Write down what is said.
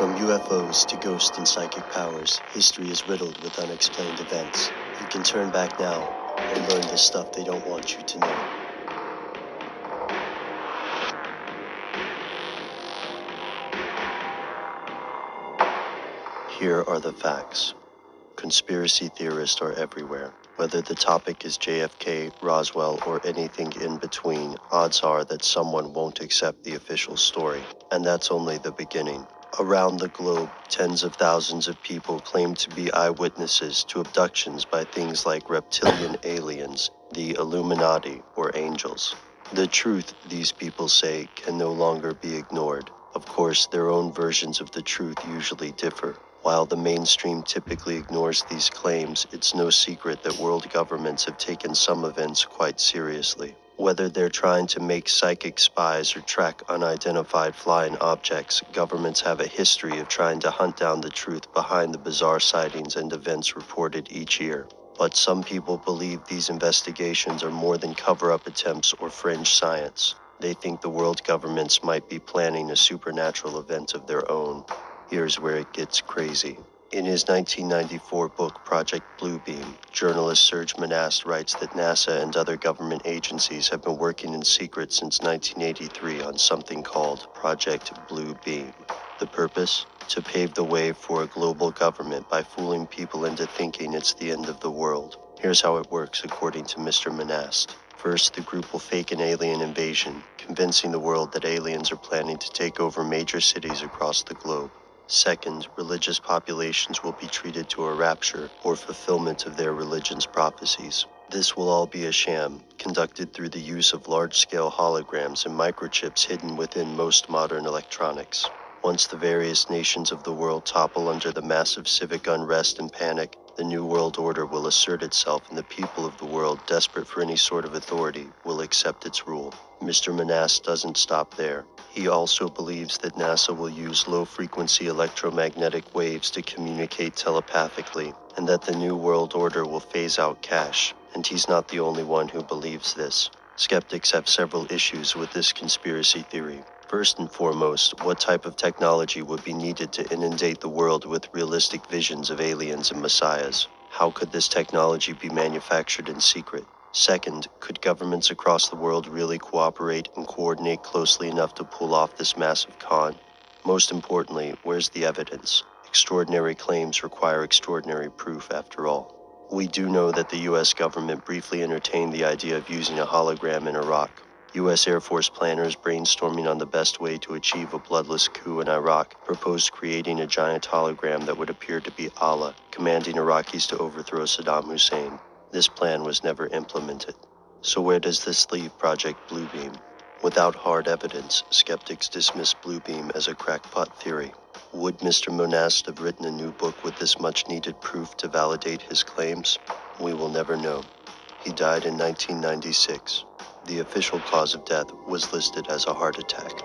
From UFOs to ghost and psychic powers, history is riddled with unexplained events. You can turn back now and learn the stuff they don't want you to know. Here are the facts. Conspiracy theorists are everywhere. Whether the topic is JFK, Roswell, or anything in between, odds are that someone won't accept the official story. And that's only the beginning. Around the globe, tens of thousands of people claim to be eyewitnesses to abductions by things like reptilian aliens, the Illuminati, or angels. The truth, these people say, can no longer be ignored. Of course, their own versions of the truth usually differ. While the mainstream typically ignores these claims, it's no secret that world governments have taken some events quite seriously. Whether they're trying to make psychic spies or track unidentified flying objects, governments have a history of trying to hunt down the truth behind the bizarre sightings and events reported each year. But some people believe these investigations are more than cover-up attempts or fringe science. They think the world governments might be planning a supernatural event of their own. Here's where it gets crazy. In his 1994 book, Project Bluebeam, journalist Serge Monast writes that NASA and other government agencies have been working in secret since 1983 on something called Project Bluebeam. The purpose? To pave the way for a global government by fooling people into thinking it's the end of the world. Here's how it works according to Mr. Monast. First, the group will fake an alien invasion, convincing the world that aliens are planning to take over major cities across the globe. Second, religious populations will be treated to a rapture or fulfillment of their religion's prophecies. This will all be a sham, conducted through the use of large-scale holograms and microchips hidden within most modern electronics. Once the various nations of the world topple under the massive civic unrest and panic, the New World Order will assert itself and the people of the world, desperate for any sort of authority, will accept its rule. Mr. Monast doesn't stop there. He also believes that NASA will use low-frequency electromagnetic waves to communicate telepathically, and that the New World Order will phase out cash. And he's not the only one who believes this. Skeptics have several issues with this conspiracy theory. First and foremost, what type of technology would be needed to inundate the world with realistic visions of aliens and messiahs? How could this technology be manufactured in secret? Second, could governments across the world really cooperate and coordinate closely enough to pull off this massive con? Most importantly, where's the evidence? Extraordinary claims require extraordinary proof, after all. We do know that the U.S. government briefly entertained the idea of using a hologram in Iraq. U.S. Air Force planners brainstorming on the best way to achieve a bloodless coup in Iraq proposed creating a giant hologram that would appear to be Allah, commanding Iraqis to overthrow Saddam Hussein. This plan was never implemented. So where does this leave Project Bluebeam? Without hard evidence, skeptics dismiss Bluebeam as a crackpot theory. Would Mr. Monast have written a new book with this much-needed proof to validate his claims? We will never know. He died in 1996. The official cause of death was listed as a heart attack.